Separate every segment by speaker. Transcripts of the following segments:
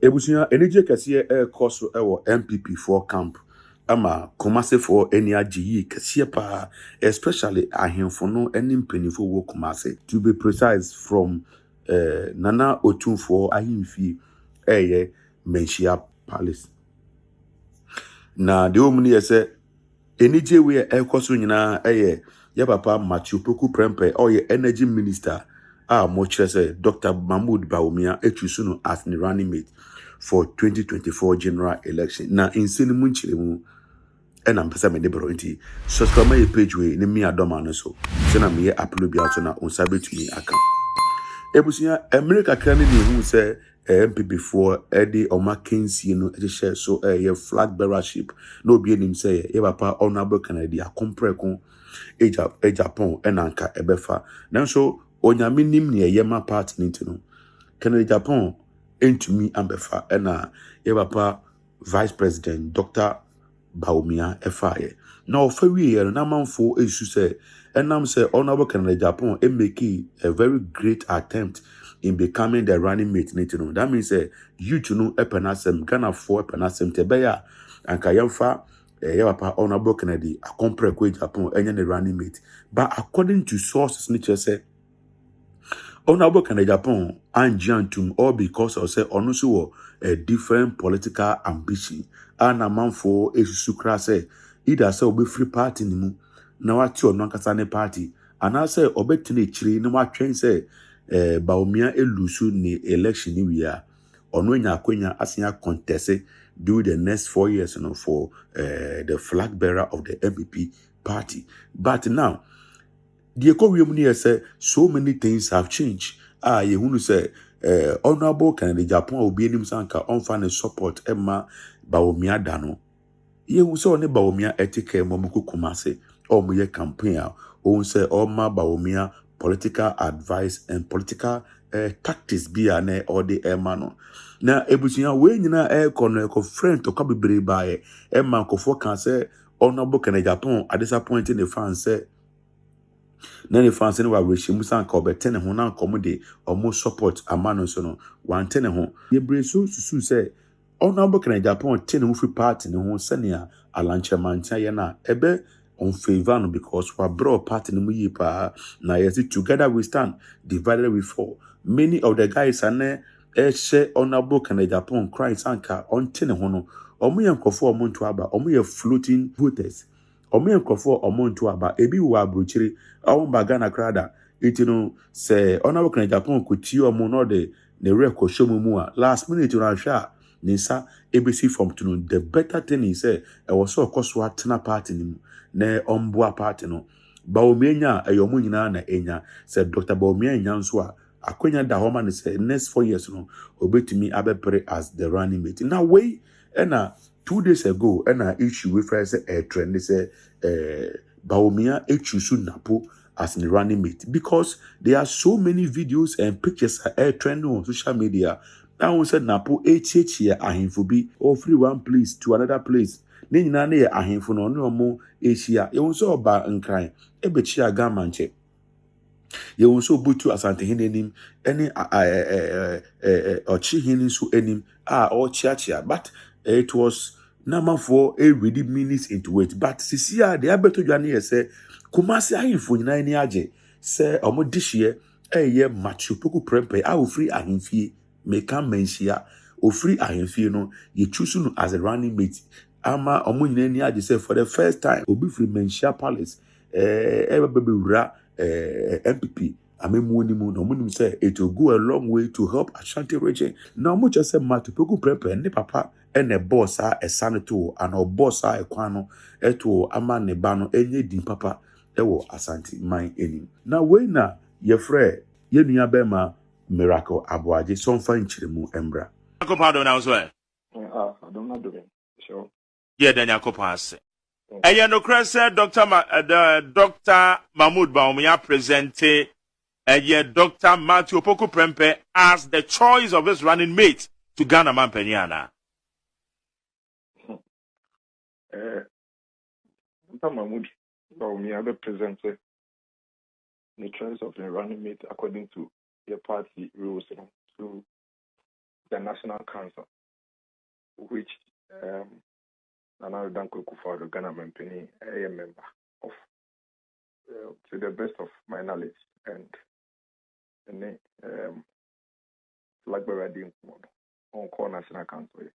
Speaker 1: Ebusunya energy kɛseɛ ɛrekɔ so ɛwɔ MPP for camp ama Kumase for any agye kɛseɛ paa, especially ahemfo no ne mpanyinfo wɔ Kumase. To be precise, from Nana Otumfuor ahemfie ɛyɛ Menchia Palace. Na deɛ wɔn mu yɛ sɛ energy wei ɛrekɔ so nyinaa ɛyɛ yɛ papa Matthew Poku Prempeh ɔyɛ energy minister a mo kyerɛ sɛ Dr. Mahmood Bawumia etusu no as the running mate for 2024 general election. Na insane mu nkyerɛ mu ɛna mpɛsɛ me de bro nti subscribe my page we ne me adoma no so sɛ na me upload bi out na onsa betumi aka. Ebusunya America kra ne hu sɛ MPP for Eddie Omakensi no ɛhyehyɛ so ɛyɛ flag bearership na obi anim sɛ yɛ papa honorable Kennedy akompreko Agyapong ɛnanka ɛbɛfa. Nanso onyame nim ne ɛyɛma party ne ntino Kennedy Agyapong entumi ambefa ɛna yɛ papa vice president Dr. Bawumia ɛfaeɛ. Na ɔfa wie no na manfo esu sɛ ɛnam sɛ honorable Kennedy Agyapong make a very great attempt in becoming the running mate ne ntino. That means youth no ɛpɛnasɛm Ghana for ɛpɛnasɛm tɛbɛyɛ anka yɛmfa yɛ papa honorable Kennedy akompreko Agyapong ɛnyɛ ne running mate. But according to sources ne kyerɛ sɛ honorable Kennedy Agyapong anjantum all because of say ono so a different political ambition and a man for esusu kra say either say obe free party ni mu na wati ono ankasa ne party and I say obetene chiri na watwen say Bawumia elusu ni election ni wia ono nya akwenya asenya contest do the next 4 years for the flag bearer of the MPP party. But now the economy say so many things have changed. You want to say honorable Kennedy Agyapong will be in Sanka on fan support Emma Bawumia Dano. You saw ne Bawumia etike Momuku Kumase or Muye campaign or say Oma Bawumia political advice and political tactics be ane or the emano. Na ebusunya we nyina kono ko friend to kabebre bae Emma kofo kan say honorable Kennedy Agyapong at disappointing the fans say na ne fans ne wa rehyimu sanka obetene ho na nkomo de omo support amano so no wantene ho ye breso susu se honorable Kennedy Agyapong tene ho free party ne ho senia alanchemantia ye na ebe on favor no because wa bro party ne mu yi pa na yes together we stand divided we fall. Many of the guys are ne share honorable Kennedy Agyapong cry sanka on tene ho no omo ye nkofo omo nto aba omo ye floating voters omo enkrofo omo nto aba ebi wo abrochiri omo bagana krada itino se honorable Kennedy Agyapong ko ti omo no de ne record show mu a last minute no ahwa nisa ebesi from to the better thing is say e was so koso atena party ni na omboa party no Bawumia nya ayomo nyina na enya se Dr. Bawumia nya nso a akwenya da homa ne say next 4 years no obetumi abepre as the running mate. Now we na 2 days ago and issue we first a trend they say Bawumia choose NAPO as the running mate because there are so many videos and pictures trending on social media. Now we said NAPO here ahemfo bi or free one place to another place. Ne nyina na ye ahemfo no no mo ehia. Ye won so oba nkran ebechi aga manche. Ye won so butu asante hinenim any ochi hinin so enim or chia but it was number 4 a ready minutes into it. But Sisia, the abeto Johnny say, Kumasi ahimfo nyina ani age say omo dishie ye Matthew Poku Prempeh a ofri ahimfie meka menshia ofri ahimfie no ye choose no as a running mate ama omo nyina ani age say for the first time obi free Menchia Palace bebe wura MPP amemu ni mu no munim say it will go a long way to help Ashanti region. Now much just say Matthew Poku Prempeh ne papa and a boss a sanito and a boss a kwano eto ama ne ba no enye din papa ewo Asante man enim. Na we na ye frɛ ye nua bema Miracle Aboagye so mfa nkyiremu embra.
Speaker 2: Akopado na so e.
Speaker 3: I don't know doing. So
Speaker 2: Ye dan Yakopon ase. Eye no krese Dr. Mahmood Bawumia presented Dr. Matthew Poku Prempeh as the choice of his running mate to Ghana man Penyana.
Speaker 3: Dr. Mahmood Bawumia presented the choice of the running mate according to the party rules. So the National Council, which Nana Danko Kufuor, the Ghana Company, a member of, to the best of my knowledge, and Blackberry on call National Council.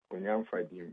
Speaker 3: When you're fighting,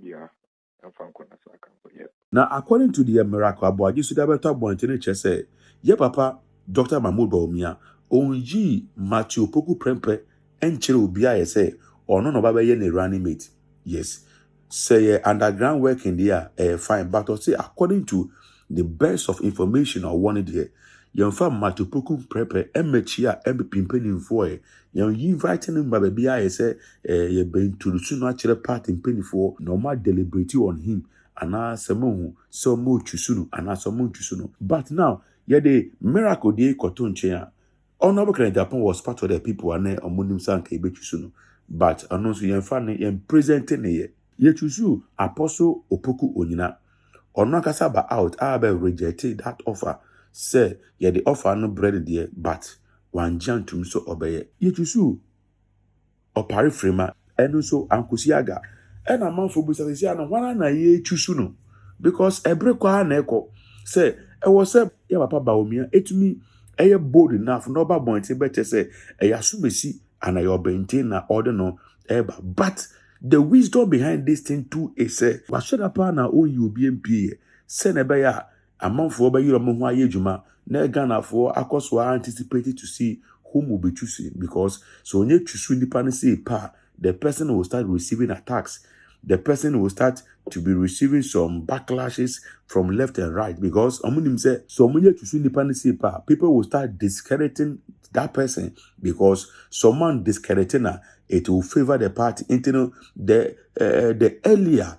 Speaker 3: I'm from National Council, yes.
Speaker 1: Now, according to the miracle about you, should have talked about it. Say, yeah, Papa, Dr. Mahmoud Bawumia, onji Matthew Poku Prempe, and Chiru Bia say, or none of Baba Yen running mate. Yes, say underground work in there, fine, but I say according to the best of information I wanted here, young fam Matthew Poku Prempe, Mchia, Pimpin for young inviting him by Bia say, ye been to the natural part in penny for normal deliberate on him. Ana semo so mo chusunu ana so mo chusunu. But now the miracle dey koton chia. Honorable Agyapong was part of the people ane omunim sanka ebe chusunu. But anonso yen fa ne yen present ne ye chusu Apostle Opoku Onyina. Ono kasa ba out abe rejected that offer. Say ye the offer no bread there but one jantum so obeye. Ye chusu opari frema eno so ankusiaga. And a month for Busasiana, one and ye chusuno. Because a break na echo. Say, I was a Papa Bawumia, it me a bold enough, no baboy, better say, a yasumesi, and I obtain na order no ever. But the wisdom behind this thing too is say, what should upon our own UBMP, send a bayer, a month for by you among my yejuma, ne Ghana for Akoswa anticipated to see whom will be choosing. Because so near choosing independency pa. The person will start receiving attacks. The person will start to be receiving some backlashes from left and right because people will start discrediting that person because someone discrediting her, it will favor the party. The earlier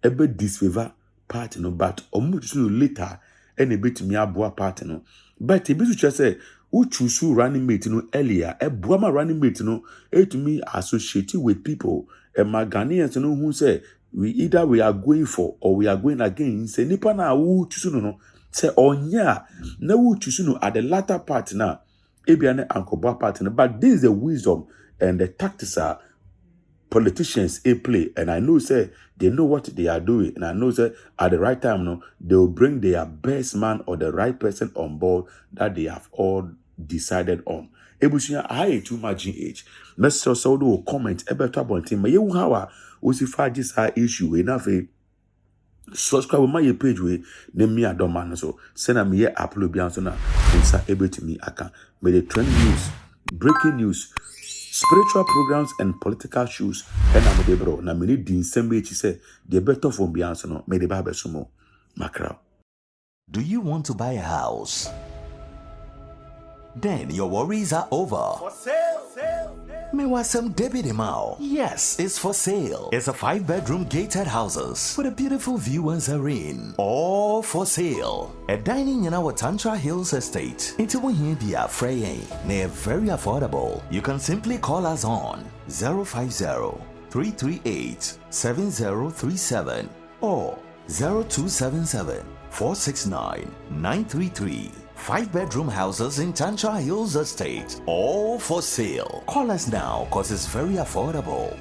Speaker 1: ebe disfavor party no, but later any bit me abua party no. But it be just say who choose running mate no earlier, a Buama running mate no, to me associated with people, and my Ghanaians no who say we are going for or we are going against. Say nipa na who choose no say onya na who choose no at the latter part na ebiane ankoba part no. But this is the wisdom and the tactics are politicians play, and I know say they know what they are doing, and I know say at the right time no they will bring their best man or the right person on board that they have all decided on. Ebusia I too much age. Let's also do comment about about him. You how we see far this issue enough. Subscribe my page we name me a doman so send me here upload bianso na insa able to me aka. May the trend news, breaking news, spiritual programs and political shows and I'm the bro na many din sembe chi say the better from bianso no me the ba sumo makra.
Speaker 4: Do you want to buy a house? Then your worries are over. For sale. Mewasem Debbie Mao. Yes, it's for sale. It's a 5-bedroom gated houses with a beautiful view and serene. All for sale. A dining in our Tantra Hills estate. Into Wahibia Frey. They're very affordable. You can simply call us on 050-338-7037 or 0277-469-933. 5-bedroom houses in Tantra Hills Estate, all for sale. Call us now, cause it's very affordable.